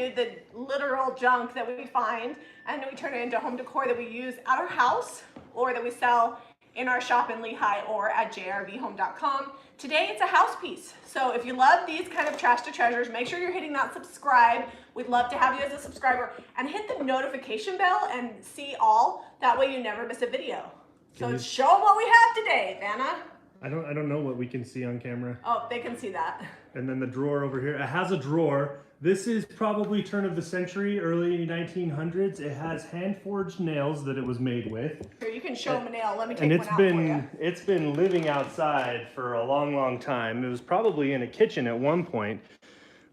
you the literal junk that we find, and we turn it into home decor that we use at our house or that we sell in our shop in Lehi or at jrvhome.com. Today it's a house piece. So if you love these kind of trash to treasures, make sure you're hitting that subscribe. We'd love to have you as a subscriber, and hit the notification bell and see all. That way you never miss a video. So show them what we have today, Vanna. I don't know what we can see on camera. Oh, they can see that. And then the drawer over here. It has a drawer. This is probably turn of the century, early 1900s. It has hand-forged nails that it was made with. Here, you can show them a nail. Let me take one out for you. It's been living outside for a long, long time. It was probably in a kitchen at one point.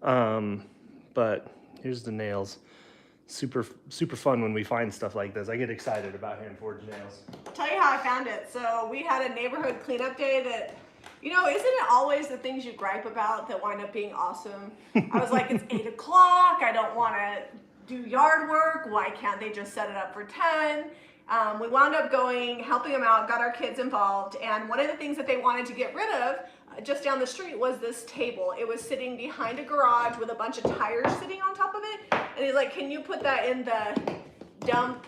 But here's the nails. Super fun when we find stuff like this. I get excited about hand-forged nails. I'll tell you how I found it. So we had a neighborhood cleanup day that, you know, isn't it always the things you gripe about that wind up being awesome? I was like, it's 8 o'clock. I don't want to do yard work. Why can't they just set it up for 10? We wound up going, helping them out, got our kids involved. And one of the things that they wanted to get rid of just down the street was this table. It was sitting behind a garage with a bunch of tires sitting on top of it. And he's like, can you put that in the dump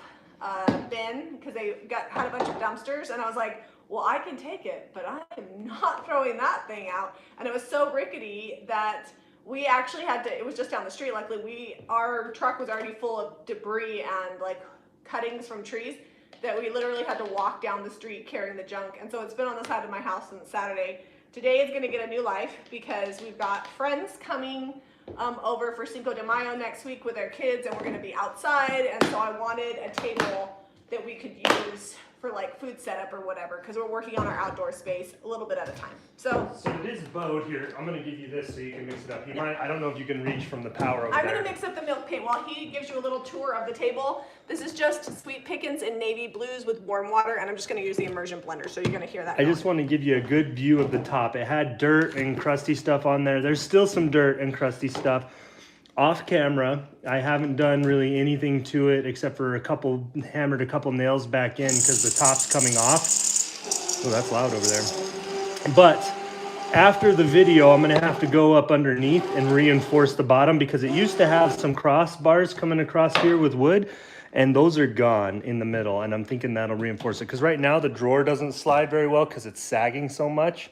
bin? Because they had a bunch of dumpsters. And I was like, well, I can take it, but I am not throwing that thing out. And it was so rickety that we actually had to, it was just down the street. Luckily, our truck was already full of debris and like cuttings from trees that we literally had to walk down the street carrying the junk. And so it's been on the side of my house since Saturday. Today is gonna get a new life because we've got friends coming over for Cinco de Mayo next week with their kids, and we're gonna be outside. And so I wanted a table that we could use for like food setup or whatever, because we're working on our outdoor space a little bit at a time. So this boat here, I'm gonna give you this so you can mix it up. I don't know if you can reach from the power over there. I'm gonna mix up the milk paint while he gives you a little tour of the table. This is just sweet pickins in navy blues with warm water, and I'm just gonna use the immersion blender, so you're gonna hear that. I just want to give you a good view of the top. It had dirt and crusty stuff on there. There's still some dirt and crusty stuff. Off camera, I haven't done really anything to it except for hammered a couple nails back in because the top's coming off. Oh, that's loud over there. But after the video, I'm gonna have to go up underneath and reinforce the bottom because it used to have some crossbars coming across here with wood, and those are gone in the middle, and I'm thinking that'll reinforce it because right now the drawer doesn't slide very well because it's sagging so much.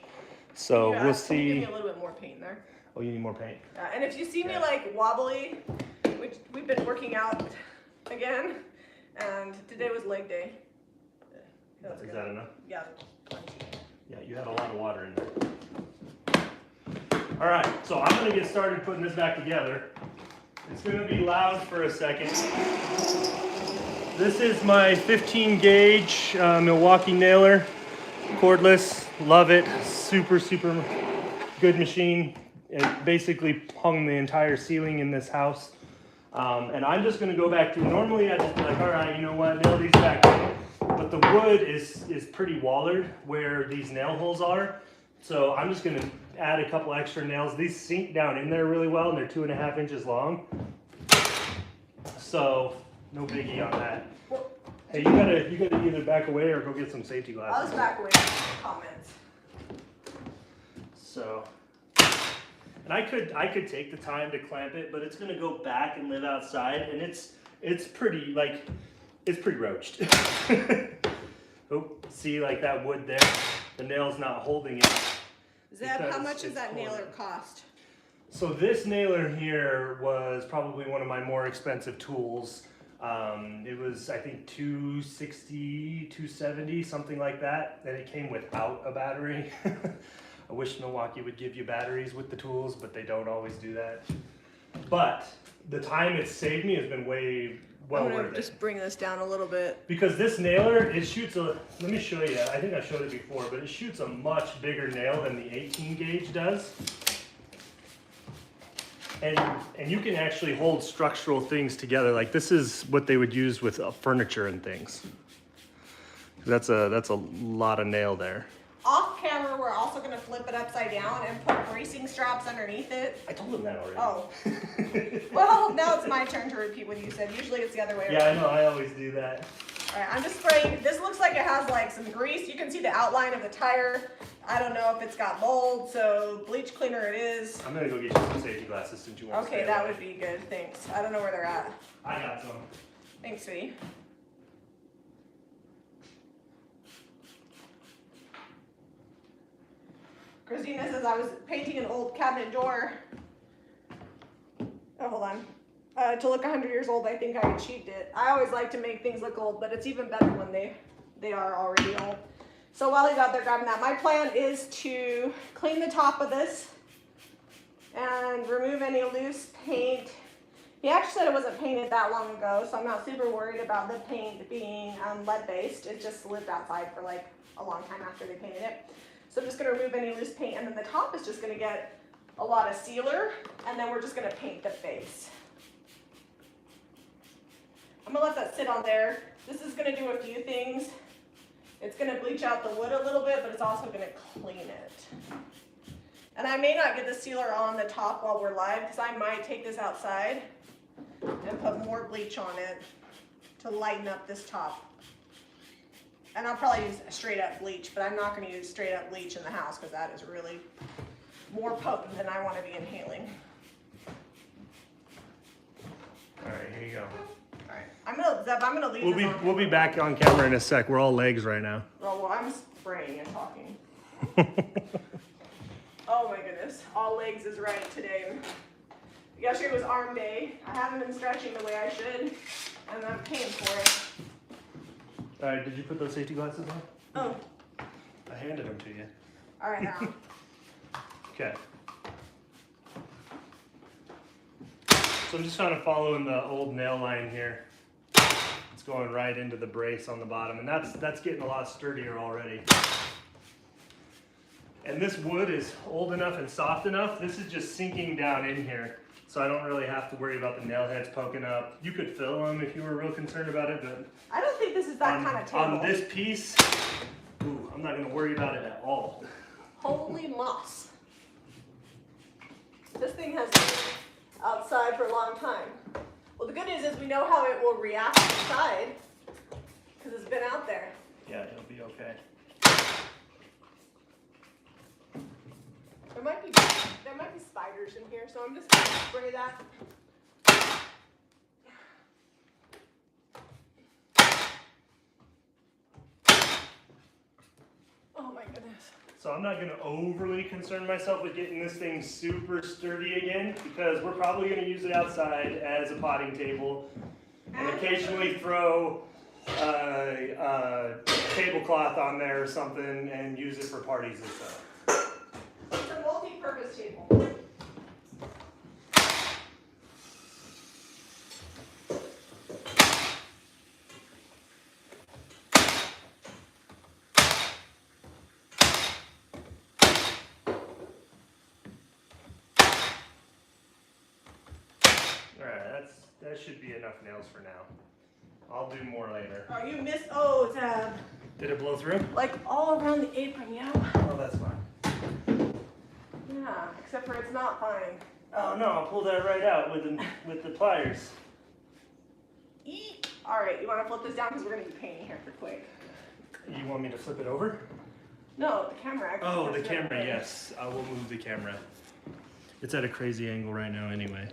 So we'll see. Give me a little bit more paint there. Oh, you need more paint. And if you see me like wobbly, we've been working out again, and today was leg day. Is that enough? Yeah. Yeah, you had a lot of water in there. All right, so I'm gonna get started putting this back together. It's gonna be loud for a second. This is my 15 gauge Milwaukee nailer, cordless. Love it. Super good machine. It basically hung the entire ceiling in this house. And I'm just gonna go back through. Normally I'd just be like, all right, you know what, nail these back in. But the wood is pretty wallered where these nail holes are. So I'm just gonna add a couple extra nails. These sink down in there really well, and they're 2.5 inches long. So no biggie on that. Hey, you gotta either back away or go get some safety glasses. I'll just back away from comments. So, and I could take the time to clamp it, but it's gonna go back and live outside, and it's pretty roached. Oh, see, like that wood there, the nail's not holding it. Zeb, how much does that nailer cost? So this nailer here was probably one of my more expensive tools. It was, I think, $260, $270, something like that, and it came without a battery. I wish Milwaukee would give you batteries with the tools, but they don't always do that. But the time it's saved me has been way well worth it. Just bring this down a little bit. Because this nailer, it shoots a, let me show you, I think I showed it before, but it shoots a much bigger nail than the 18 gauge does. And you can actually hold structural things together. Like this is what they would use with furniture and things. That's a lot of nail there. Off camera, we're also going to flip it upside down and put bracing straps underneath it. I told them that already. Oh. Well, now it's my turn to repeat what you said. Usually it's the other way around. Yeah, I know. I always do that. All right, I'm just spraying. This looks like it has like some grease. You can see the outline of the tire. I don't know if it's got mold, so bleach cleaner it is. I'm gonna go get you some safety glasses since you want to Okay, that would be good, thanks. I don't know where they're at. I got some. Thanks, sweetie. Christina says I was painting an old cabinet door. Oh, hold on. To look 100 years old, I think I achieved it. I always like to make things look old, but it's even better when they are already old. So while he's out there grabbing that, my plan is to clean the top of this and remove any loose paint. He actually said it wasn't painted that long ago, so I'm not super worried about the paint being lead-based. It just lived outside for like a long time after they painted it. So I'm just gonna remove any loose paint, and then the top is just gonna get a lot of sealer, and then we're just gonna paint the face. I'm gonna let that sit on there. This is gonna do a few things. It's gonna bleach out the wood a little bit, but it's also gonna clean it. And I may not get the sealer on the top while we're live, because I might take this outside and put more bleach on it to lighten up this top. And I'll probably use straight up bleach, but I'm not gonna use straight up bleach in the house, because that is really more potent than I wanna be inhaling. All right, here you go. I'm gonna leave this on. We'll be back on camera in a sec. We're all legs right now. Oh, well, I'm spraying and talking. Oh my goodness, all legs is right today. Yesterday was arm day. I haven't been stretching the way I should, and I'm paying for it. All right, did you put those safety glasses on? Oh. I handed them to you. All right, now. Okay. So I'm just kind of following the old nail line here. It's going right into the brace on the bottom, and that's getting a lot sturdier already. And this wood is old enough and soft enough. This is just sinking down in here, so I don't really have to worry about the nail heads poking up. You could fill them if you were real concerned about it, but I don't think this is that kind of table. On this piece, ooh, I'm not going to worry about it at all. Holy moss. This thing has been outside for a long time. Well, the good news is we know how it will react inside because it's been out there. Yeah, it'll be okay. There might be spiders in here, so I'm just going to spray that. Oh my goodness. So I'm not going to overly concern myself with getting this thing super sturdy again, because we're probably going to use it outside as a potting table and occasionally throw a tablecloth on there or something and use it for parties and stuff. It's a multi-purpose table. That should be enough nails for now. I'll do more later. Oh, you missed. Oh, it's Did it blow through? like all around the apron, you know? Oh, that's fine. Yeah, except for it's not fine. Oh no, I'll pull that right out with the pliers. Eek. All right, you want to flip this down because we're going to be painting here for quick. You want me to flip it over? No, the camera. Oh, the camera, yes. I will move the camera. It's at a crazy angle right now anyway.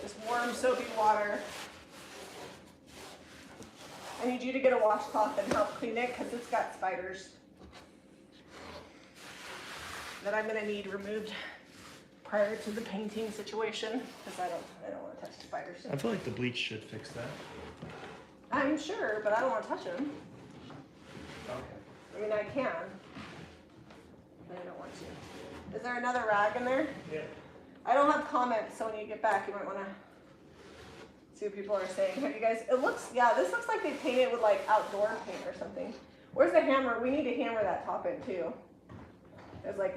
This warm, soapy water. I need you to get a washcloth and help clean it because it's got spiders that I'm gonna need removed prior to the painting situation because I don't want to touch the spiders. I feel like the bleach should fix that. I'm sure, but I don't want to touch them. Okay. I mean, I can, but I don't want to. Is there another rag in there? Yeah. I don't have comments, so when you get back, you might want to see what people are saying. Have you guys, this looks like they painted with like outdoor paint or something. Where's the hammer? We need to hammer that top in too. There's like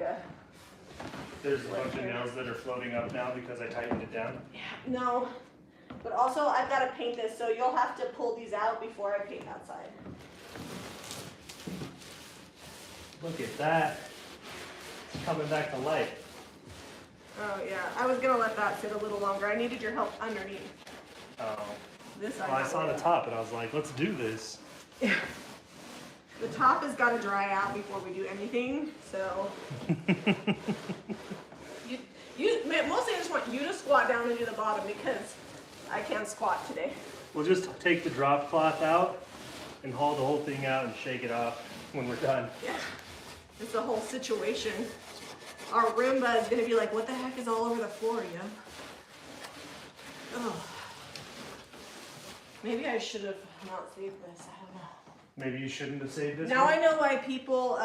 There's a bunch of nails that are floating up now because I tightened it down. Yeah, no. But also, I've got to paint this, so you'll have to pull these out before I paint outside. Look at that. It's coming back to life. Oh yeah, I was gonna let that sit a little longer. I needed your help underneath. Oh. This Well, I saw the top and I was like, let's do this. The top has got to dry out before we do anything, so. Mostly I just want you to squat down and do the bottom because I can't squat today. We'll just take the drop cloth out and haul the whole thing out and shake it off when we're done. Yeah, it's a whole situation. Our Roomba is going to be like, what the heck is all over the floor, you know? Oh. Maybe I should have not saved this. I don't know. Maybe you shouldn't have saved this Now one? I know why people,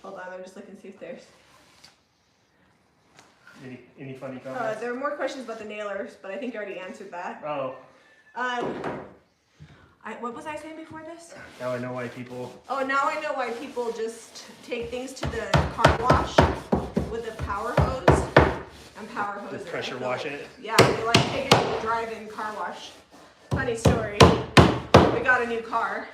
hold on, I'm just looking to see if there's. Any funny comments? There are more questions about the nailers, but I think I already answered that. Oh, What was I saying before this? now I know why people... Oh, now I know why people just take things to the car wash with the power hose and power hose Just it. pressure wash it? Yeah, they like take it to the drive-in car wash. Funny story. We got a new car.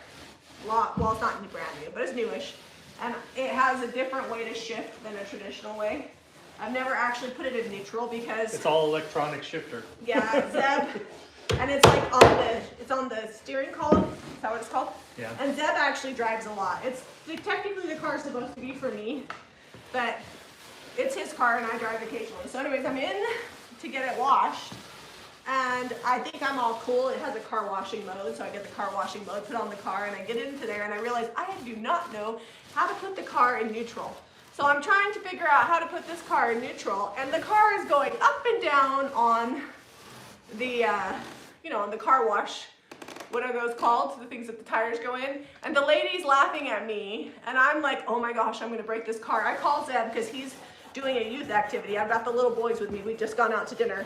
Well, it's not brand new, but it's newish. And it has a different way to shift than a traditional way. I've never actually put it in neutral because... It's all electronic shifter. Yeah, Zeb... And it's like on the steering column. Is that what it's called? Yeah. And Zeb actually drives a lot. Technically the car is supposed to be for me, but it's his car and I drive occasionally. So anyways, I'm in to get it washed. And I think I'm all cool. It has a car washing mode, so I get the car washing mode, put on the car, and I get into there and I realize I do not know how to put the car in neutral. So I'm trying to figure out how to put this car in neutral, and the car is going up and down on the on the car wash, what are those called? The things that the tires go in. And the lady's laughing at me, and I'm like, oh my gosh, I'm gonna break this car. I called Zeb because he's doing a youth activity. I've got the little boys with me. We've just gone out to dinner,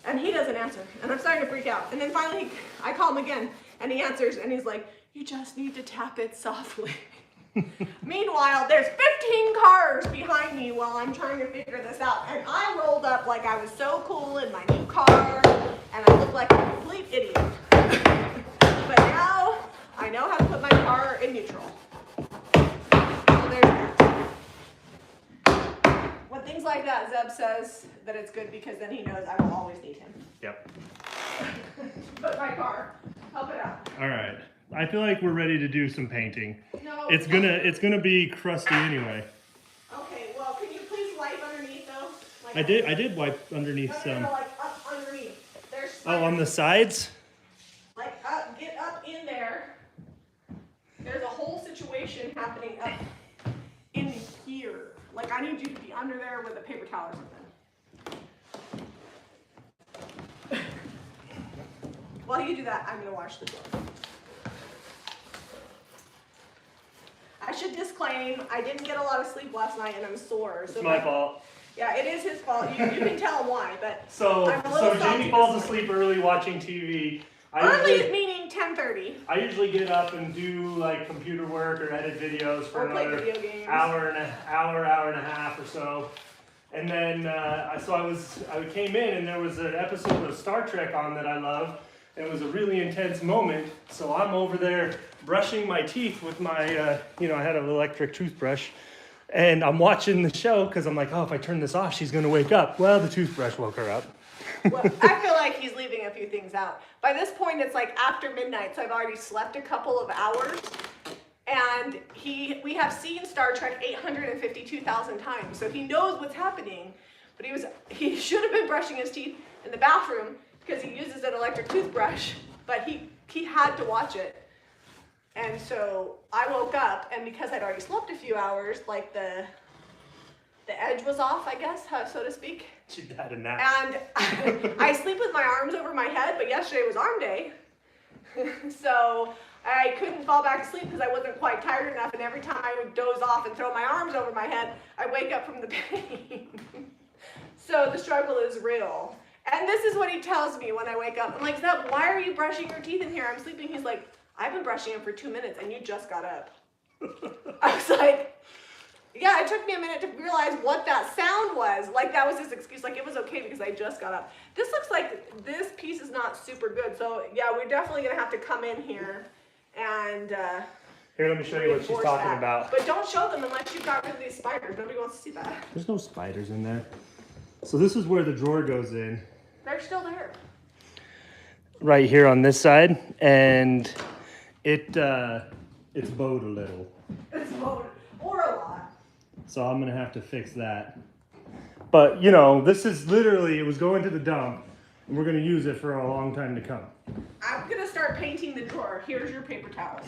and he doesn't answer, and I'm starting to freak out. And then finally, I call him again, and he answers, and he's like, you just need to tap it softly. Meanwhile, there's 15 cars behind me while I'm trying to figure this out. And I rolled up like I was so cool in my new car, and I looked like a complete idiot. But now, I know how to put my car in neutral. So there's that. When things like that, Zeb says that it's good because then he knows I will always need him. Yep. Put my car, help it out. All right. I feel like we're ready to do some painting. No. It's gonna be crusty anyway. Okay, well, can you please wipe underneath though? Like, I did wipe underneath some. No, like up underneath. There's Oh, on the sides? like up, get up in there. There's a whole situation happening up in here. Like I need you to be under there with a paper towel or something. While you do that, I'm gonna wash the door. I should disclaim, I didn't get a lot of sleep last night and I'm sore. So It's my fault. Yeah, it is his fault. You can tell him why, but So I'm a little Jamie salty falls this asleep early watching TV. early meaning 10:30. I usually get up and do like computer work or edit videos for Or play another video games. hour and a half or so. And then I came in and there was an episode of Star Trek on that I love. And it was a really intense moment. So I'm over there brushing my teeth with my, I had an electric toothbrush. And I'm watching the show because I'm like, oh, if I turn this off, she's going to wake up. Well, the toothbrush woke her up. Well, I feel like he's leaving a few things out. By this point, it's like after midnight, so I've already slept a couple of hours. And we have seen Star Trek 852,000 times, so he knows what's happening. But he should have been brushing his teeth in the bathroom because he uses an electric toothbrush, but he had to watch it. And so I woke up, and because I'd already slept a few hours, like the edge was off, I guess, so to speak. She had a nap. And I sleep with my arms over my head, but yesterday was arm day. So I couldn't fall back to sleep because I wasn't quite tired enough, and every time I would doze off and throw my arms over my head, I wake up from the pain. So the struggle is real. And this is what he tells me when I wake up. I'm like, Zeb, why are you brushing your teeth in here? I'm sleeping. He's like, I've been brushing them for 2 minutes and you just got up. I was like, yeah, it took me a minute to realize what that sound was. Like that was his excuse. Like it was okay because I just got up. This looks like this piece is not super good. So yeah, we're definitely going to have to come in here and here, let me show you what she's talking about. But don't show them unless you've got rid of these spiders. Nobody wants to see that. There's no spiders in there. So this is where the drawer goes in. They're still there. Right here on this side. And It's bowed a little. It's bowed, or a lot. So I'm gonna have to fix that. But you know, this is literally, it was going to the dump, and we're gonna use it for a long time to come. I'm gonna start painting the drawer. Here's your paper towels.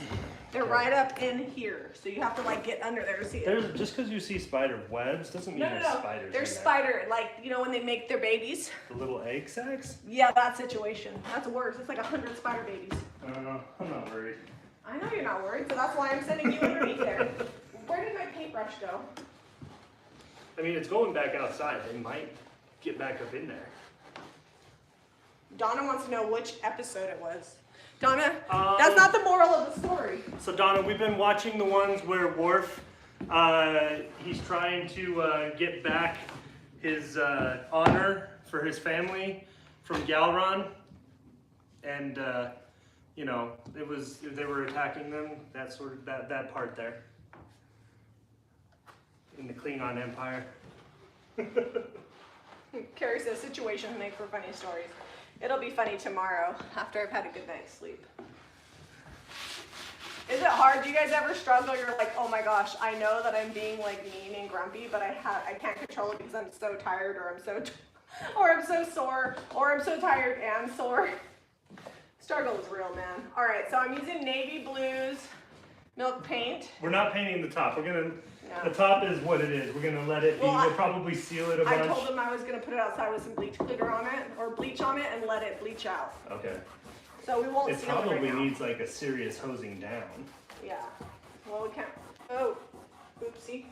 They're right up in here, so you have to like get under there to see it. Just because you see spider webs doesn't mean there's spiders. There's spider, like, you know when they make their babies? The little egg sacs? Yeah, that situation. That's worse. It's like 100 spider babies. I'm not worried. I know you're not worried, so that's why I'm sending you underneath there. Where did my paintbrush go? I mean, it's going back outside. They might get back up in there. Donna wants to know which episode it was. Donna, that's not the moral of the story. So Donna, we've been watching the ones where Worf, he's trying to get back his honor for his family from Galron, and you know, they were attacking them. That sort of that part there in the Klingon Empire. Carrie says situations make for funny stories. It'll be funny tomorrow after I've had a good night's sleep. Is it hard? Do you guys ever struggle? You're like, oh my gosh, I know that I'm being like mean and grumpy, but I can't control it because I'm so tired, or I'm so sore, or I'm so tired and sore. Struggle is real, man. All right, so I'm using navy blues milk paint. We're not painting the top. We're gonna. No. The top is what it is. We're gonna let it be. We'll probably seal it a bunch. I told them I was gonna put it outside with some bleach glitter on it, or bleach on it, and let it bleach out. Okay. So we won't seal it right now. It probably needs like a serious hosing down. Yeah. Well, we can't. Oh, oopsie.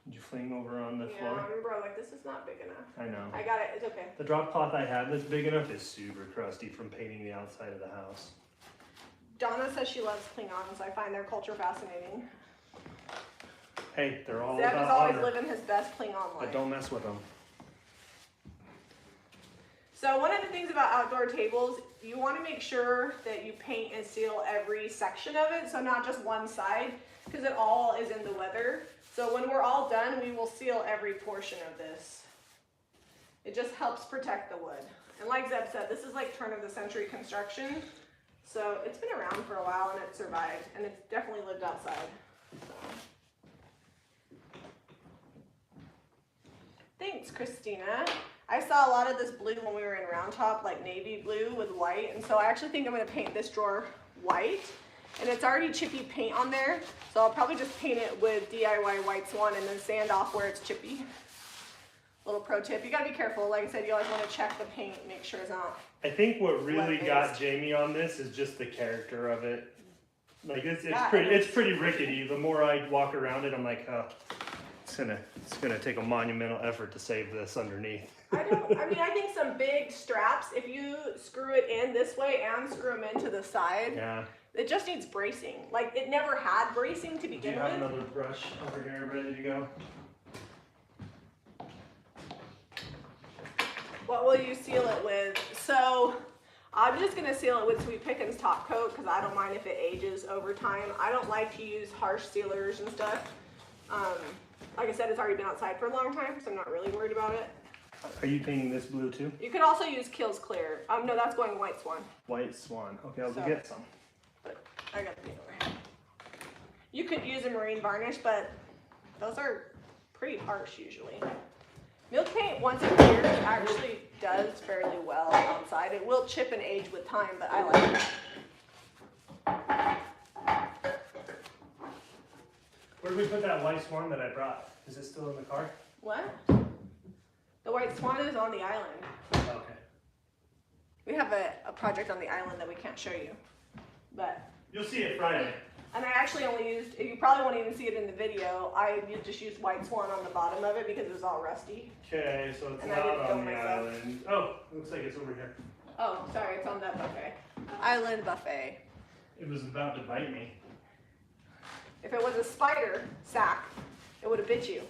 Did you fling over on the floor? Yeah, I remember I was like, this is not big enough. I know. I got it. It's okay. The drop cloth I have that's big enough is super crusty from painting the outside of the house. Donna says she loves Klingons. I find their culture fascinating. Hey, they're all Zeb about is always honor. living his best Klingon life. But don't mess with them. So one of the things about outdoor tables, you want to make sure that you paint and seal every section of it, so not just one side, because it all is in the weather. So when we're all done, we will seal every portion of this. It just helps protect the wood. And like Zeb said, this is like turn of the century construction. So it's been around for a while and it survived, and it's definitely lived outside. So. Thanks, Christina. I saw a lot of this blue when we were in Round Top, like navy blue with white, and so I actually think I'm going to paint this drawer white. And it's already chippy paint on there, so I'll probably just paint it with DIY White Swan and then sand off where it's chippy. Little pro tip, you got to be careful. Like I said, you always want to check the paint, make sure it's not. I think what really got Jamie on this is just the character of it. Like it's pretty rickety. The more I walk around it, I'm like, oh, it's gonna take a monumental effort to save this underneath. I think some big straps, if you screw it in this way and screw them into the side, yeah, it just needs bracing. Like it never had bracing to begin with. Do you have another brush over here ready to go? What will you seal it with? So I'm just gonna seal it with Sweet Pickins top coat because I don't mind if it ages over time. I don't like to use harsh sealers and stuff. Like I said, it's already been outside for a long time, so I'm not really worried about it. Are you painting this blue too? You could also use Kills Clear. No, that's going White Swan. White Swan. Okay, I'll go get some. But I got the paint over here. You could use a marine varnish, but those are pretty harsh usually. Milk paint, once it clears, actually does fairly well outside. It will chip and age with time, but I like it. Where did we put that White Swan that I brought? Is it still in the car? What? The White Swan is on the island. Okay. We have a project on the island that we can't show you, but you'll see it Friday. And I actually only used, you probably won't even see it in the video, I just used White Swan on the bottom of it because it was all rusty. Okay, so it's not on the island. Oh, looks like it's over here. Oh, sorry, it's on that buffet. Island buffet. It was about to bite me. If it was a spider sack, it would have bit you.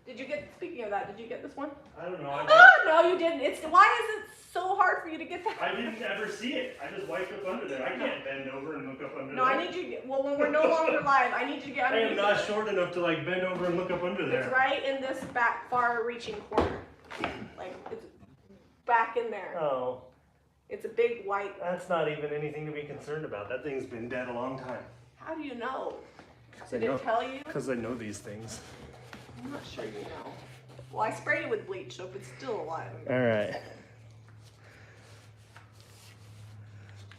Did you get, speaking of that, did you get this one? I don't know. No, you didn't. Why is it so hard for you to get that? I didn't ever see it. I just wiped up under there. I can't bend over and look up under there. No, I need you to, well, when we're no longer live, I need you to get I underneath. am not short enough to like bend over and look up under there. It's right in this back far reaching corner. Like, it's back in there. Oh. It's a big white. That's not even anything to be concerned about. That thing's been dead a long time. How do you know? Did it tell you? Because I know these things. I'm not sure you know. Well, I sprayed it with bleach, so if it's still alive. All right.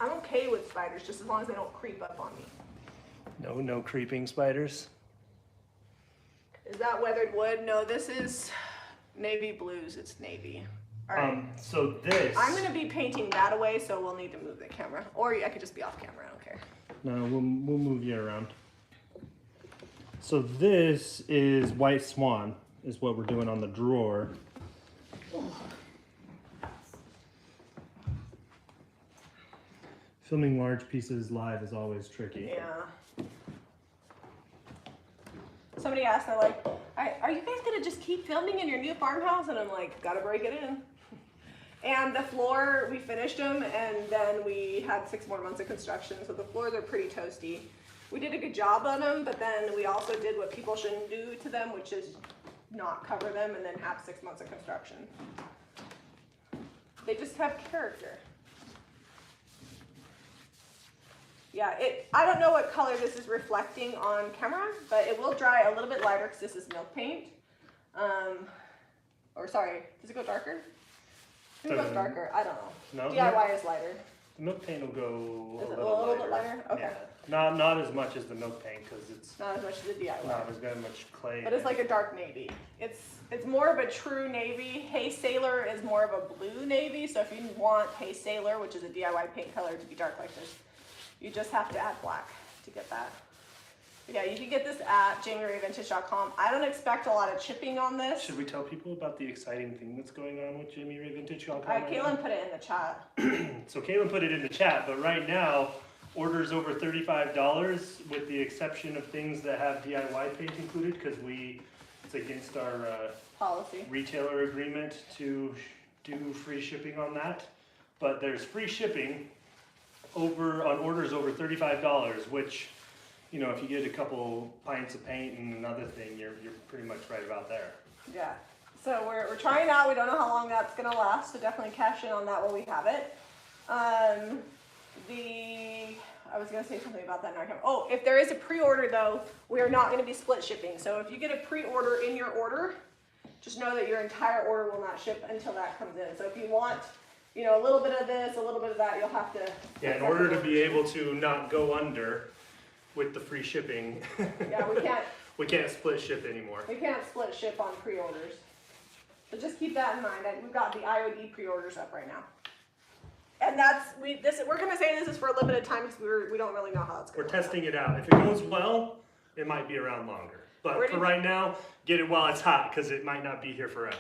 I'm okay with spiders, just as long as they don't creep up on me. No creeping spiders. Is that weathered wood? No, this is navy blues. It's navy. All right. So this. I'm gonna be painting that away, so we'll need to move the camera, or I could just be off camera. I don't care. No, we'll move you around. So this is white swan, is what we're doing on the drawer. Filming large pieces live is always tricky. Yeah. Somebody asked, they're like, are you guys gonna just keep filming in your new farmhouse? And I'm like, gotta break it in. And the floor, we finished them, and then we had 6 more months of construction, so the floors are pretty toasty. We did a good job on them, but then we also did what people shouldn't do to them, which is not cover them and then have 6 months of construction. They just have character. Yeah, I don't know what color this is reflecting on camera, but it will dry a little bit lighter because this is milk paint. Or sorry, does it go darker? It goes darker, I don't know. No, DIY is lighter. The milk paint will go Is it a little bit lighter? Okay. Yeah. Not as much as the milk paint because it's Not as much as the DIY. not as got much clay. But it's like a dark navy. It's more of a true navy. Hay Sailor is more of a blue navy. So if you want Hay Sailor, which is a DIY paint color, to be dark like this, you just have to add black to get that. But yeah, you can get this at JamiRayVintage.com. I don't expect a lot of chipping on this. Should we tell people about the exciting thing that's going on with JamiRayVintage.com? Caitlin put it in the chat. So Caitlin put it in the chat, but right now, orders over $35 with the exception of things that have DIY paint included because it's against our Policy. retailer agreement to do free shipping on that. But there's free shipping on orders over $35, which, you know, if you get a couple pints of paint and another thing, you're pretty much right about there. Yeah. So we're trying out. We don't know how long that's gonna last, so definitely cash in on that while we have it. I was gonna say something about that. Oh, if there is a pre-order though, we are not gonna be split shipping. So if you get a pre-order in your order, just know that your entire order will not ship until that comes in. So if you want, you know, a little bit of this, a little bit of that, you'll have to. Yeah, in order to be able to not go under with the free shipping. Yeah, we can't. We can't split ship anymore. We can't split ship on pre-orders. So just keep that in mind. We've got the IOD pre-orders up right now. And we're gonna say this is for a limited time because we don't really know how it's going. We're testing it out. If it goes well, it might be around longer. But for right now, get it while it's hot because it might not be here forever.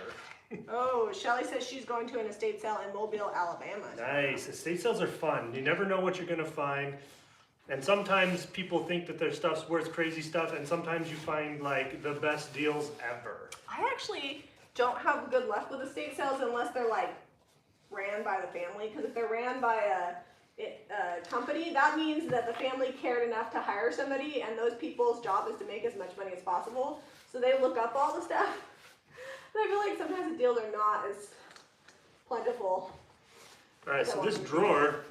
Oh, Shelly says she's going to an estate sale in Mobile, Alabama. Nice. Estate sales are fun. You never know what you're gonna find. And sometimes people think that their stuff's worth crazy stuff, and sometimes you find like the best deals ever. I actually don't have good luck with estate sales unless they're like ran by the family. Because if they're ran by a company, that means that the family cared enough to hire somebody, and those people's job is to make as much money as possible. So they look up all the stuff. And I feel like sometimes the deals are not as plentiful. All right, so this drawer,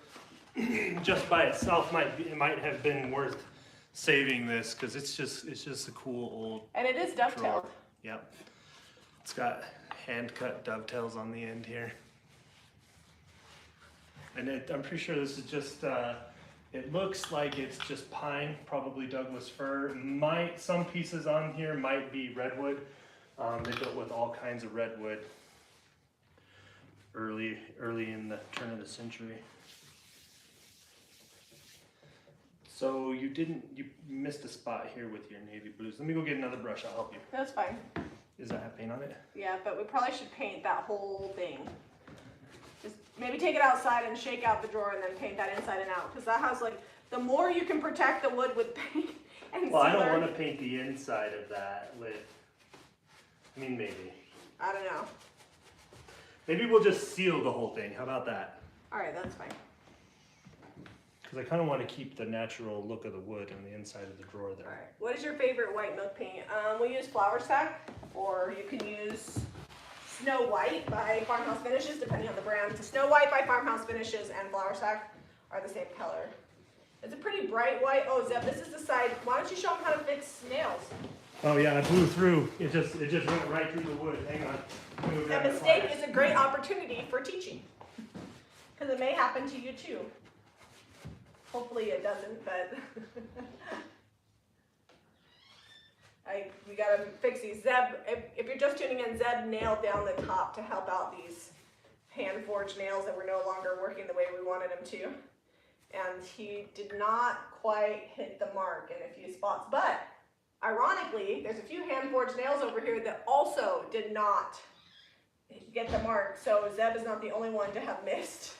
just by itself, might have been worth saving this because it's just a cool old. And it is dovetailed. Yep, it's got hand cut dovetails on the end here, and I'm pretty sure this is just. It looks like it's just pine, probably Douglas fir. Some pieces on here might be redwood. They built with all kinds of redwood early in the turn of the century. So you missed a spot here with your navy blues. Let me go get another brush, I'll help you. That's fine. Does that have paint on it? Yeah, but we probably should paint that whole thing. Just maybe take it outside and shake out the drawer and then paint that inside and out. Because that has like, the more you can protect the wood with paint and Well, I sealer. don't want to paint the inside of that with, maybe. I don't know. Maybe we'll just seal the whole thing. How about that? All right, that's fine. Because I kind of want to keep the natural look of the wood on the inside of the drawer there. All right. What is your favorite white milk paint? We use flour sack, or you can use Snow White by Farmhouse Finishes, depending on the brand. So Snow White by Farmhouse Finishes and Flour Sack are the same color. It's a pretty bright white. Oh, Zeb, this is the side. Why don't you show them how to fix nails? Oh yeah, I blew through. It just went right through the wood. Hang on. A mistake is a great opportunity for teaching. Because it may happen to you too. Hopefully it doesn't, but we gotta fix these. Zeb, if you're just tuning in, Zeb nailed down the top to help out these hand-forged nails that were no longer working the way we wanted them to. And he did not quite hit the mark in a few spots. But ironically, there's a few hand-forged nails over here that also did not get the mark. So Zeb is not the only one to have missed.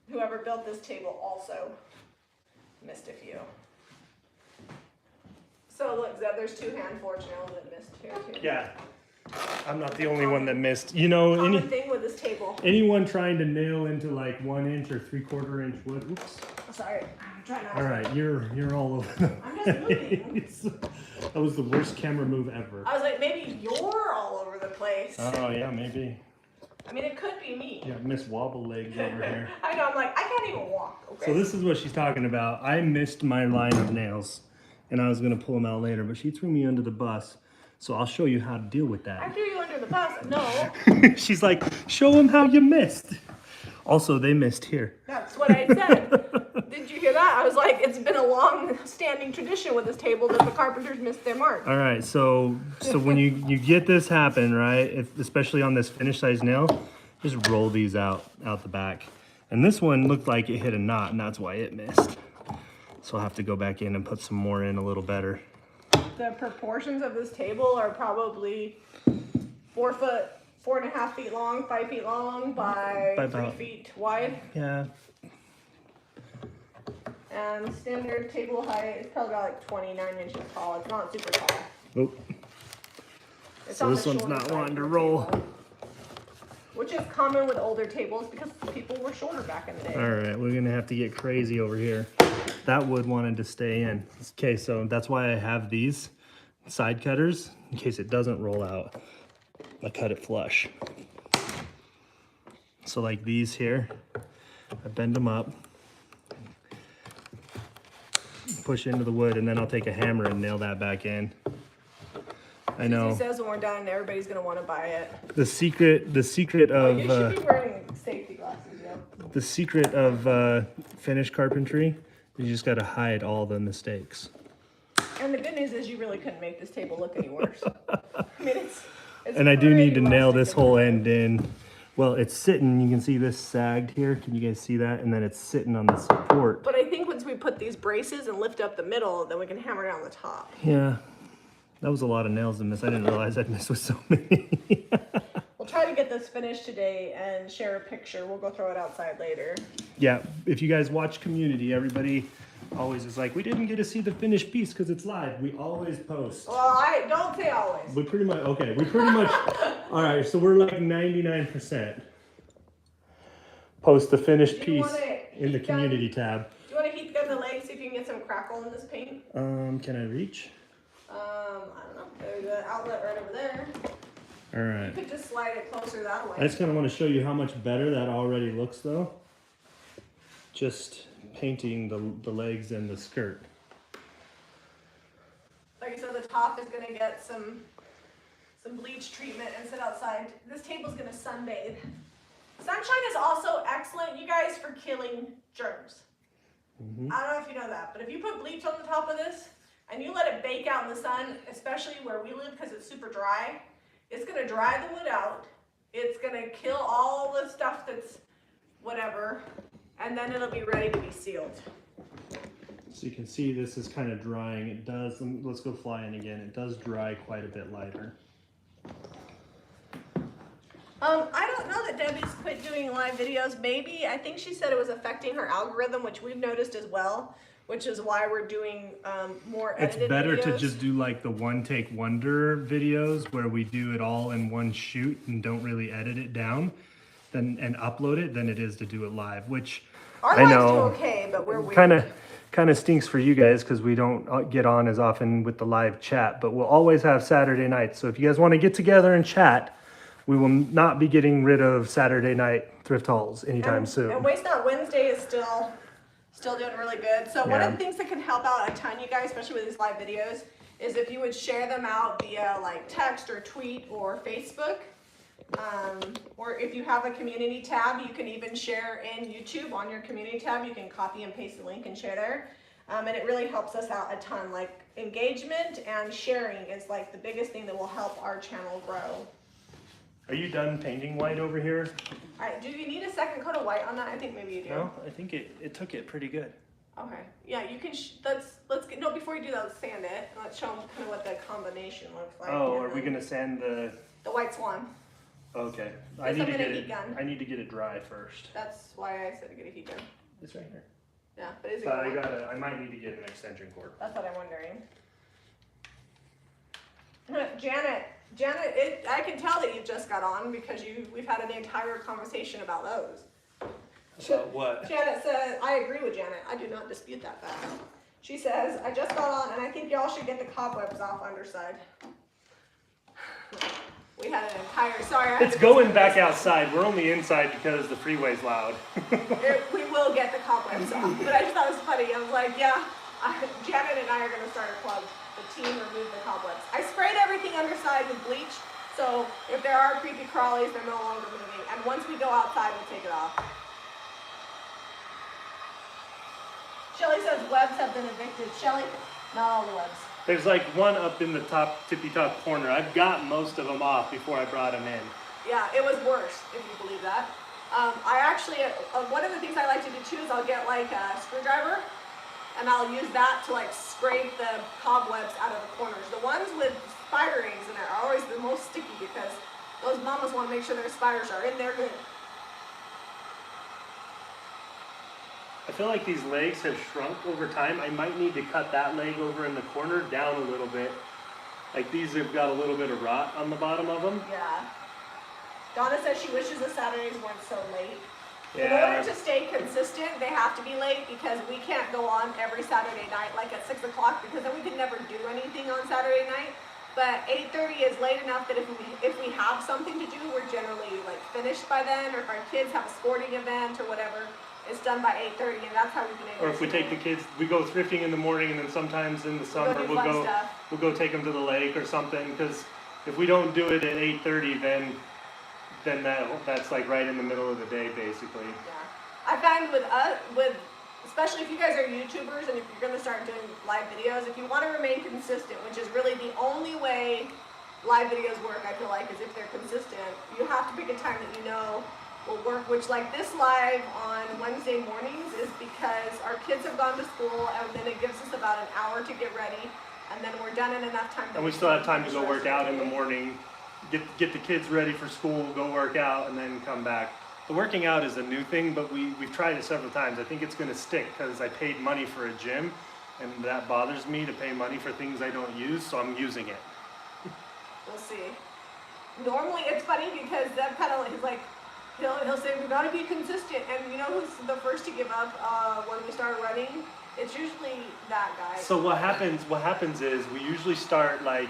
Whoever built this table also missed a few. So look, Zeb, there's 2 hand-forged nails that missed here too. Yeah, I'm not the only one that missed. You know, Common thing with this table. anyone trying to nail into like 1 inch or 3/4 inch wood. Oops. Sorry, I'm trying not. All right, you're all over. I'm just moving. That was the worst camera move ever. I was like, maybe you're all over the place. Oh yeah, maybe. I mean, it could be me. Yeah, Miss Wobble Legs over here. I know, I'm like, I can't even walk. Okay. So this is what she's talking about. I missed my line of nails, and I was gonna pull them out later, but she threw me under the bus. So I'll show you how to deal with I that. threw you under the bus. No, She's like, show them how you missed. Also, they missed here. that's what I said. Did you hear that? I was like, it's been a long-standing tradition with this table that the carpenters missed their mark. All right, so when you get this happen, right, especially on this finished size nail, just roll these out the back. And this one looked like it hit a knot, and that's why it missed. So I'll have to go back in and put some more in a little better. The proportions of this table are probably 4 foot, 4.5 feet long, 5 feet long by 3 feet wide. Yeah. And standard table height is probably about like 29 inches tall. It's not super tall. Oh. It's So on this the one's shorter not side wanting to of the roll. table, which is common with older tables because people were shorter back in the day. All right, we're gonna have to get crazy over here. That wood wanted to stay in. Okay, so that's why I have these side cutters in case it doesn't roll out. I cut it flush. So like these here, I bend them up, push into the wood, and then I'll take a hammer and nail that back in. I know. He says when we're done, everybody's gonna want to buy it. The secret You of should be wearing safety glasses, yeah. the secret of finished carpentry is you just got to hide all the mistakes. And the good news is you really couldn't make this table look any worse. I mean, it's And I do need to pretty nail rustic this and whole everything. end in. Well, it's sitting, you can see this sagged here. Can you guys see that? And then it's sitting on the support. But I think once we put these braces and lift up the middle, then we can hammer down the top. Yeah, that was a lot of nails to miss. I didn't realize I'd miss with so many. We'll try to get this finished today and share a picture. We'll go throw it outside later. Yeah, if you guys watch Community, everybody always is like, we didn't get to see the finished piece because it's live. We always post. Well, I don't say always. We pretty much, all right, so we're like 99%. Post the finished Do you piece wanna in the heat gun? Community tab. Do you want to heat gun the legs, see if you can get some crackle in this paint? Can I reach? I don't know. There's an outlet right over there. All right. You could just slide it closer that way. I just kind of want to show you how much better that already looks though. Just painting the legs and the skirt. Like I said, the top is going to get some bleach treatment and sit outside. This table's going to sunbathe. Sunshine is also excellent, you guys, for killing germs. I don't know if you know that, but if you put bleach on the top of this and you let it bake out in the sun, especially where we live because it's super dry, it's going to dry the wood out. It's going to kill all the stuff that's whatever, and then it'll be ready to be sealed. So you can see this is kind of drying. It does, let's go fly in again. It does dry quite a bit lighter. I don't know that Debbie's quit doing live videos. Maybe, I think she said it was affecting her algorithm, which we've noticed as well, which is why we're doing more It's edited better videos. to just do like the one take wonder videos where we do it all in one shoot and don't really edit it down and upload it than it is to do it live, which Our I lives know do okay, but we're weird. kind of stinks for you guys because we don't get on as often with the live chat, but we'll always have Saturday nights. So if you guys want to get together and chat, we will not be getting rid of Saturday night thrift hauls anytime soon. And Waste Not Wednesday is still doing really good. So one of the things that can help out a ton, you guys, especially with these live videos, is if you would share them out via like text or tweet or Facebook. Or if you have a community tab, you can even share in YouTube on your community tab. You can copy and paste the link and share there. And it really helps us out a ton. Like engagement and sharing is like the biggest thing that will help our channel grow. Are you done painting white over here? All right, do you need a second coat of white on that? I think maybe you do. No, I think it took it pretty good. Okay, yeah, you can, before you do that, let's sand it. Let's show them kind of what the combination looks like. Oh, are we gonna sand the white swan? Okay, I need to get it dry first. That's why I said to get a heat gun. It's right here. Yeah, but is it? But I might need to get an extension cord. That's what I'm wondering. Janet, I can tell that you just got on because we've had an entire conversation about those. About what? Janet says, I agree with Janet. I do not dispute that fact. She says, I just got on and I think y'all should get the cobwebs off underside. We had an entire, It's going back outside. We're only inside because the freeway's loud. We will get the cobwebs off. But I just thought it was funny. I was like, yeah, Janet and I are going to start a club. The team remove the cobwebs. I sprayed everything underside with bleach. So if there are creepy crawlies, they're no longer moving. And once we go outside, we'll take it off. Shelly says webs have been evicted. Shelly, not all the webs. There's like one up in the tippy top corner. I've got most of them off before I brought them in. Yeah, it was worse, if you believe that. I actually, one of the things I like to do too is I'll get like a screwdriver and I'll use that to like scrape the cobwebs out of the corners. The ones with spider eggs in there are always the most sticky because those mamas want to make sure their spiders are in there good. I feel like these legs have shrunk over time. I might need to cut that leg over in the corner down a little bit. Like these have got a little bit of rot on the bottom of them. Yeah. Donna says she wishes the Saturdays weren't so late. Yeah. In order to stay consistent, they have to be late because we can't go on every Saturday night like at 6 o'clock because then we can never do anything on Saturday night. But 8:30 is late enough that if we have something to do, we're generally like finished by then. Or if our kids have a sporting event or whatever, it's done by 8:30, and that's how we've been able. Or if we take the kids, we go thrifting in the morning, and then sometimes in the summer we'll go take them to the lake or something. Because if we don't do it at 8:30, then that's like right in the middle of the day, basically. Yeah, I find with especially if you guys are YouTubers and if you're going to start doing live videos, if you want to remain consistent, which is really the only way live videos work, I feel like, is if they're consistent. You have to pick a time that you know will work, which like this live on Wednesday mornings is because our kids have gone to school and then it gives us about an hour to get ready and then we're done in enough time. And we still have time to go work out in the morning, get the kids ready for school, go work out, and then come back. The working out is a new thing, but we've tried it several times. I think it's going to stick because I paid money for a gym and that bothers me to pay money for things I don't use, so I'm using it. We'll see. Normally it's funny because that kind of is like, he'll say we gotta be consistent, and you know who's the first to give up when we start running? It's usually that guy. So what happens is we usually start like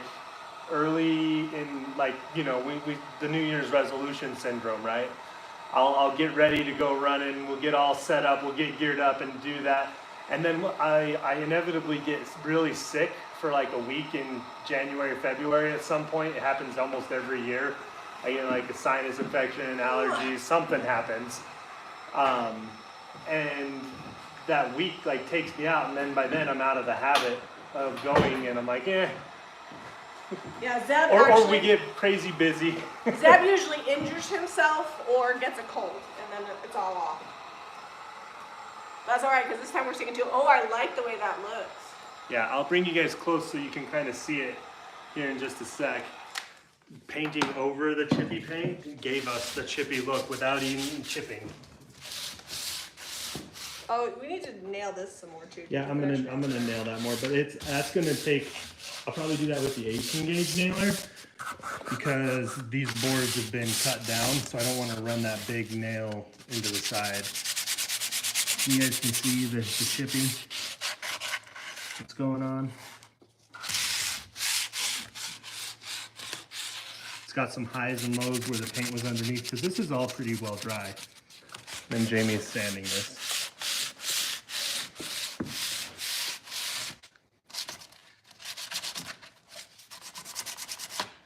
early in, like, you know, we the New Year's resolution syndrome, right? I'll get ready to go running, we'll get all set up, we'll get geared up and do that, and then I inevitably get really sick for like a week in January, February at some point. It happens almost every year. I get like a sinus infection, allergies, something happens. And that week like takes me out, and then by then I'm out of the habit of going, and I'm like, eh. Yeah, Zeb or we get crazy busy. Zeb usually injures himself or gets a cold, and then it's all off. That's all right, because this time we're sticking to, oh, I like the way that looks. Yeah, I'll bring you guys close so you can kind of see it here in just a sec. Painting over the chippy paint gave us the chippy look without even chipping. Oh, we need to nail this some more too. Yeah, I'm gonna nail that more, but that's gonna take. I'll probably do that with the 18 gauge nailer because these boards have been cut down, so I don't want to run that big nail into the side. You guys can see the chipping. What's going on? It's got some highs and lows where the paint was underneath, because this is all pretty well dry. Then Jamie is sanding this.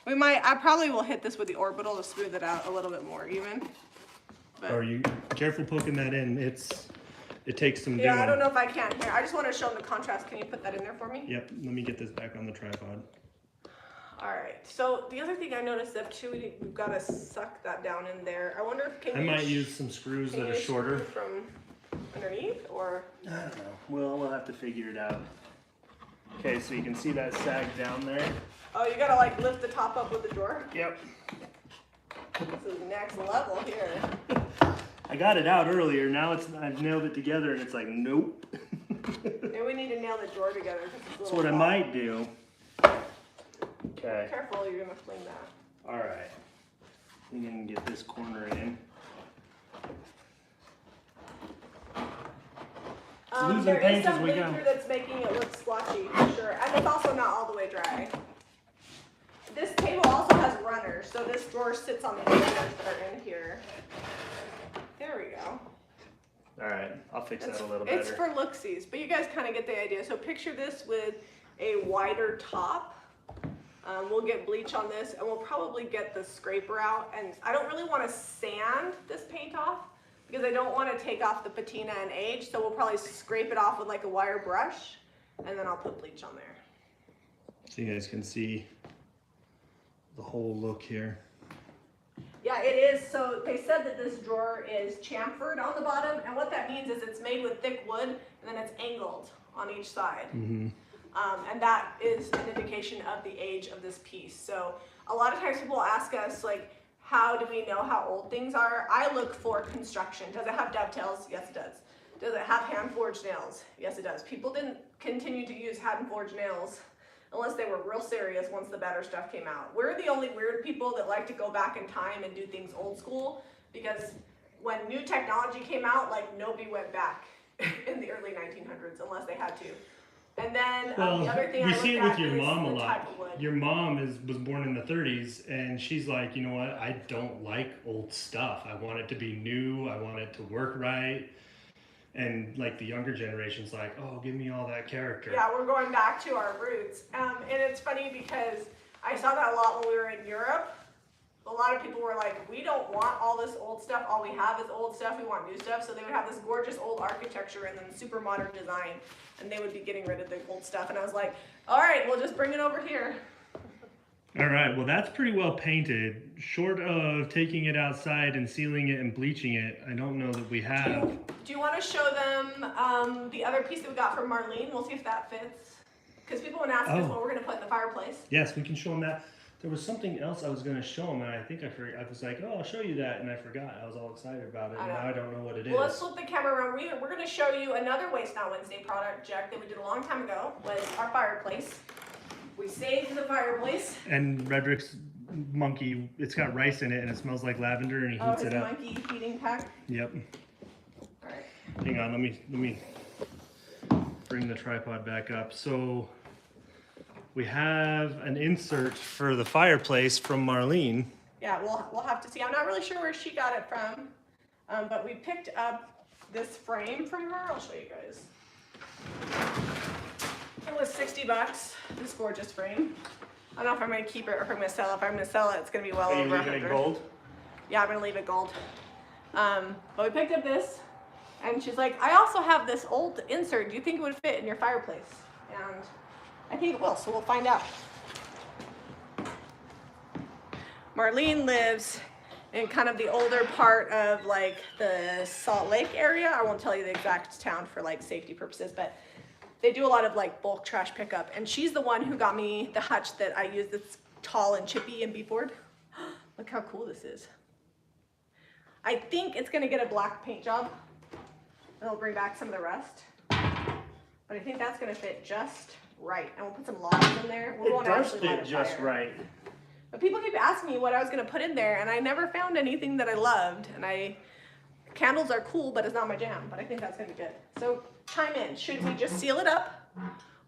I probably will hit this with the orbital to smooth it out a little bit more even. But, Or you careful poking that in. It takes some doing. yeah, I don't know if I can here. I just want to show them the contrast. Can you put that in there for me? Yep, let me get this back on the tripod. All right, so the other thing I noticed that too, we've got to suck that down in there. I wonder if I might use some screws that are shorter. From underneath, or? I don't know. We'll have to figure it out. Okay, so you can see that sag down there. Oh, you gotta like lift the top up with the drawer? Yep. This is next level here. I got it out earlier. Now I've nailed it together, and it's like, nope. Maybe we need to nail the drawer together. That's what I might do. Okay. Be careful, you're gonna fling that. All right. I'm gonna get this corner in. There is some glue through that's making it look splotchy for sure, and it's also not all the way dry. This table also has runners, so this drawer sits on the runners that are in here. There we go. All right, I'll fix that a little It's better. for look-sies, but you guys kind of get the idea. So picture this with a wider top. We'll get bleach on this, and we'll probably get the scraper out. And I don't really want to sand this paint off because I don't want to take off the patina and age. So we'll probably scrape it off with like a wire brush, and then I'll put bleach on there. So you guys can see the whole look here. Yeah, it is. So they said that this drawer is chamfered on the bottom, and what that means is it's made with thick wood, and then it's angled on each side. Mm-hmm. And that is an indication of the age of this piece. So a lot of times people ask us, like, how do we know how old things are? I look for construction. Does it have dovetails? Yes, it does. Does it have hand-forged nails? Yes, it does. People didn't continue to use hand-forged nails unless they were real serious once the better stuff came out. We're the only weird people that like to go back in time and do things old school, because when new technology came out, like, nobody went back in the early 1900s unless they had to. And then the other thing we I see it looked with at your is mom a the lot. type of wood. Your mom was born in the 30s, and she's like, you know what? I don't like old stuff. I want it to be new. I want it to work right. And like the younger generation's like, oh, give me all that character. Yeah, we're going back to our roots. And it's funny because I saw that a lot when we were in Europe. A lot of people were like, we don't want all this old stuff. All we have is old stuff. We want new stuff. So they would have this gorgeous old architecture and then super modern design. And they would be getting rid of the old stuff. And I was like, all right, we'll just bring it over here. All right, well, that's pretty well painted. Short of taking it outside and sealing it and bleaching it, I don't know that we have. Do you want to show them the other piece that we got from Marlene? We'll see if that fits. Because people would ask us what we're going to put in the fireplace. Yes, we can show them that. There was something else I was going to show them, and I think I forgot. I was like, oh, I'll show you that, and I forgot. I was all excited about it, and now I don't know what it is. Well, let's flip the camera around. We're going to show you another Waste Not Wednesday product, Jack, that we did a long time ago, was our fireplace. We saved the fireplace. And Redrick's monkey, it's got rice in it, and it smells like lavender, and he heats it up. Monkey feeding pack? Yep. All right. Hang on, let me bring the tripod back up. So we have an insert for the fireplace from Marlene. Yeah, we'll have to see. I'm not really sure where she got it from, but we picked up this frame from her. I'll show you guys. It was $60, this gorgeous frame. I don't know if I'm gonna keep it or if I'm gonna sell it. If I'm gonna sell it, it's gonna be well over 100. It gold? Yeah, I'm gonna leave it gold. But we picked up this, and she's like, I also have this old insert. Do you think it would fit in your fireplace? And I think it will, so we'll find out. Marlene lives in kind of the older part of like the Salt Lake area. I won't tell you the exact town for like safety purposes, but they do a lot of like bulk trash pickup. And she's the one who got me the hutch that I use that's tall and chippy and beadboard. Look how cool this is. I think it's gonna get a black paint job. And I'll bring back some of the rest. But I think that's gonna fit just right. And we'll put some logs in there. It does fit just right. But people keep asking me what I was gonna put in there, and I never found anything that I loved. And candles are cool, but it's not my jam. But I think that's gonna be good. So chime in. Should we just seal it up,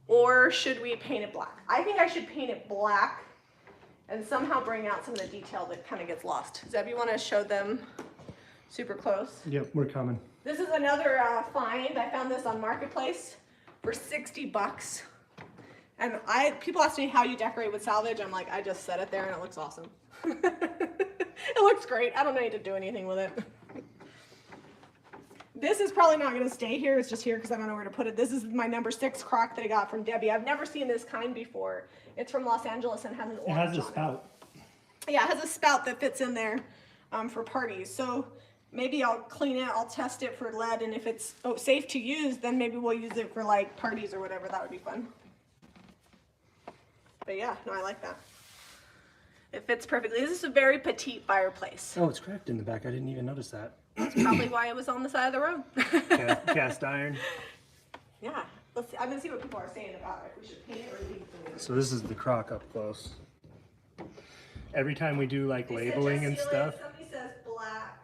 or should we paint it black? I think I should paint it black and somehow bring out some of the detail that kind of gets lost. Zeb, you want to show them super close? Yep, we're coming. This is another find. I found this on Marketplace for 60 bucks. And people ask me how you decorate with salvage. I'm like, I just set it there and it looks awesome. It looks great. I don't need to do anything with it. This is probably not going to stay here. It's just here because I don't know where to put it. This is my number 6 crock that I got from Debbie. I've never seen this kind before. It's from Los Angeles and has an orange. It has a spout. Yeah, it has a spout that fits in there for parties. So maybe I'll clean it. I'll test it for lead, and if it's safe to use, then maybe we'll use it for like parties or whatever. That would be fun. But yeah, no, I like that. It fits perfectly. This is a very petite fireplace. Oh, it's cracked in the back. I didn't even notice that. That's probably why it was on the side of the road. Cast iron. Yeah, let's see. I'm gonna see what people are saying about it. If we should paint it or leave it. So this is the crock up close. Every time we do like labeling and stuff. Somebody says black.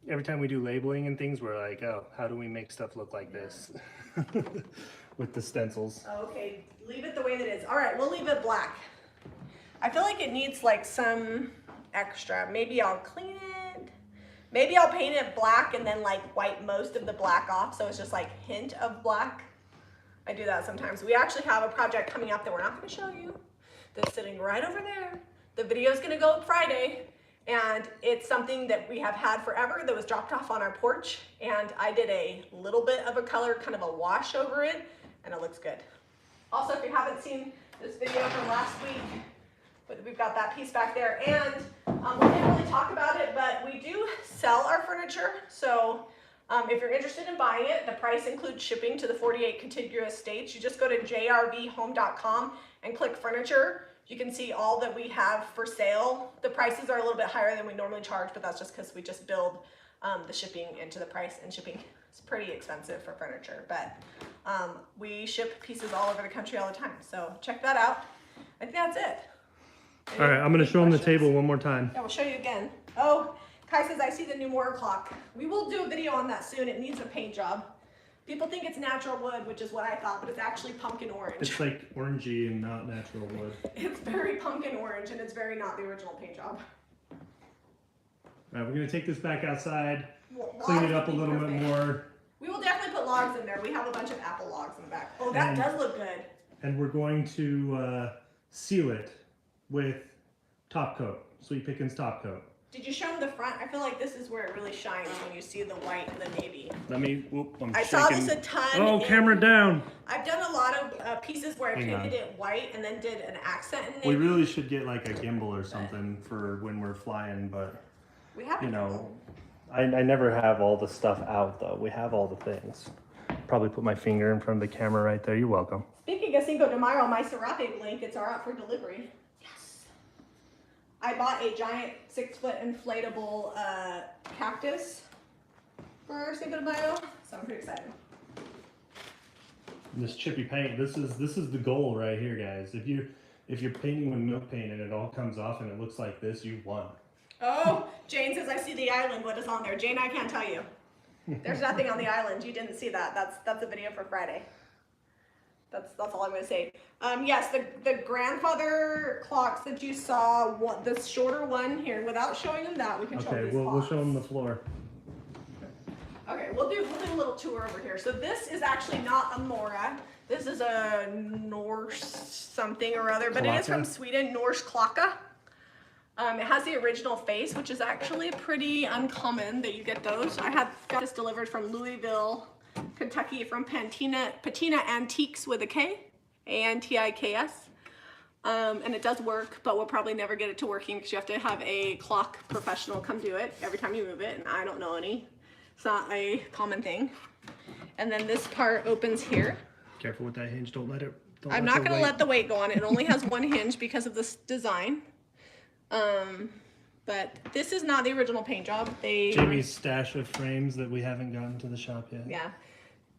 Every time we do labeling and things, we're like, oh, how do we make stuff look like this? With the stencils. Okay, leave it the way that it is. All right, we'll leave it black. I feel like it needs like some extra. Maybe I'll clean it. Maybe I'll paint it black and then like wipe most of the black off so it's just like hint of black. I do that sometimes. We actually have a project coming up that we're not going to show you. That's sitting right over there. The video is going to go up Friday, and it's something that we have had forever that was dropped off on our porch, and I did a little bit of a color, kind of a wash over it, and it looks good. Also, if you haven't seen this video from last week, but we've got that piece back there, and we didn't really talk about it, but we do sell our furniture. So if you're interested in buying it, the price includes shipping to the 48 contiguous states. You just go to jrvhome.com and click furniture. You can see all that we have for sale. The prices are a little bit higher than we normally charge, but that's just because we just build the shipping into the price, and shipping is pretty expensive for furniture. But we ship pieces all over the country all the time. So check that out. I think that's it. All right, I'm going to show them the table one more time. Yeah, we'll show you again. Oh, Kai says, I see the new mortar clock. We will do a video on that soon. It needs a paint job. People think it's natural wood, which is what I thought, but it's actually pumpkin orange. It's like orangey and not natural wood. It's very pumpkin orange, and it's very not the original paint job. All right, we're going to take this back outside, clean it up a little bit more. We will definitely put logs in there. We have a bunch of apple logs in the back. Oh, that does look good. And we're going to seal it with top coat, Sweet Pickins top coat. Did you show them the front? I feel like this is where it really shines when you see the white and the navy. Let me, whoop, I'm I shaking. saw this a ton. Oh, camera down. I've done a lot of pieces where I painted it white and then did an accent in navy. We really should get like a gimbal or something for when we're flying, but we have, you know, I never have all the stuff out though. We have all the things. Probably put my finger in front of the camera right there. You're welcome. Speaking of Cinco de Mayo, my serape blankets are out for delivery. Yes. I bought a giant 6-foot inflatable cactus for Cinco de Mayo, so I'm pretty excited. This chippy paint, this is the goal right here, guys. If you're painting with milk paint and it all comes off and it looks like this, you won. Oh, Jane says, I see the island. What is on there? Jane, I can't tell you. There's nothing on the island. You didn't see that. That's a video for Friday. That's all I'm going to say. Yes, the grandfather clocks that you saw, the shorter one here, without showing them that, we can show them these we'll show them the floor. Okay, we'll do a little tour over here. So this is actually not a Mora. This is a Norse something or other, but it is from Sweden, Norse Klocka. It has the original face, which is actually pretty uncommon that you get those. I got this delivered from Louisville, Kentucky, from Patina Antiques with a K, A-N-T-I-K-S. And it does work, but we'll probably never get it to working because you have to have a clock professional come do it every time you move it, and I don't know any. It's not a common thing. And then this part opens here. Careful with that hinge, don't let it. I'm not going to let the weight go on it. It only has one hinge because of this design. But this is not the original paint job. Jamie's stash of frames that we haven't gotten to the shop yet. Yeah.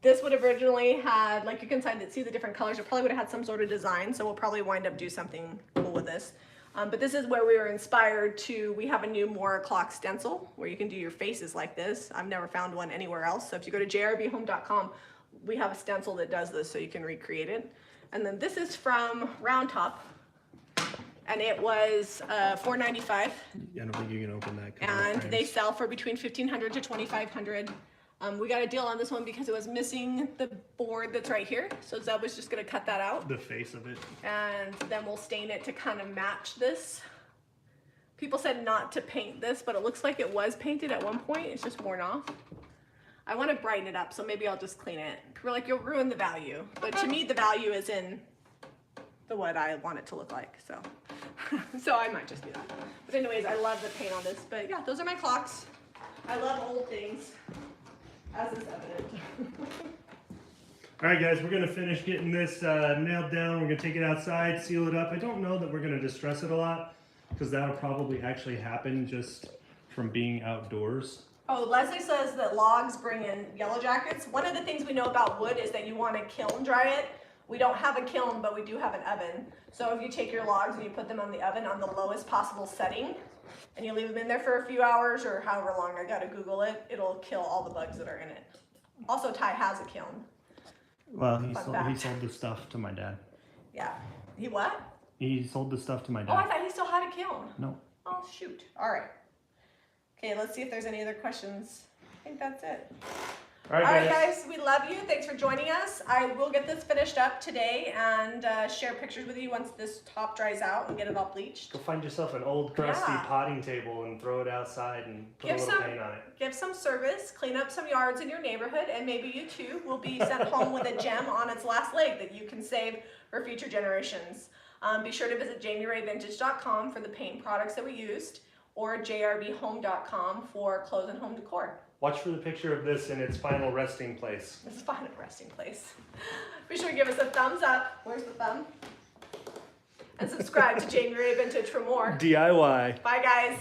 This would have originally had, like you can see the different colors. It probably would have had some sort of design, so we'll probably wind up do something cool with this. But this is where we were inspired to, we have a new Mora clock stencil where you can do your faces like this. I've never found one anywhere else. So if you go to jrvhome.com, we have a stencil that does this so you can recreate it. And then this is from Round Top. and it was $4.95. I don't think you can open that. 'cause of the And they frames. sell for between $1,500 to $2,500. We got a deal on this one because it was missing the board that's right here. So Zeb was just gonna cut that out. The face of it. And then we'll stain it to kind of match this. People said not to paint this, but it looks like it was painted at one point. It's just worn off. I want to brighten it up, so maybe I'll just clean it. We're like, you'll ruin the value. But to me, the value is in the what I want it to look like. So, so I might just do that. But anyways, I love the paint on this. But yeah, those are my clocks. I love old things, as is evident. All right, guys, we're gonna finish getting this nailed down. We're gonna take it outside, seal it up. I don't know that we're gonna distress it a lot because that'll probably actually happen just from being outdoors. Oh, Leslie says that logs bring in yellow jackets. One of the things we know about wood is that you want to kiln dry it. We don't have a kiln, but we do have an oven. So if you take your logs and you put them on the oven on the lowest possible setting, and you leave them in there for a few hours or however long, I gotta Google it, it'll kill all the bugs that are in it. Also, Ty has a kiln. Well, he Fun sold the stuff to my dad. Yeah. He what? He sold the stuff to my Oh, I dad. thought he still had a kiln. No. Oh, shoot. All right. Okay, let's see if there's any other questions. I think that's it. All right, guys. We love you. Thanks for joining us. I will get this finished up today and share pictures with you once this top dries out and get it all bleached. Go find yourself an old crusty Yeah. potting table and throw it outside and put Give a little some- paint on it. Give some service, clean up some yards in your neighborhood, and maybe you too will be sent home with a gem on its last leg that you can save for future generations. Be sure to visit JamiRayVintage.com for the paint products that we used, or jrbhome.com for clothes and home decor. Watch for the picture of this in its final resting place. This is fine a resting place. Be sure to give us a thumbs up. Where's the thumb? And subscribe to Jami Ray Vintage for more. DIY. Bye, guys.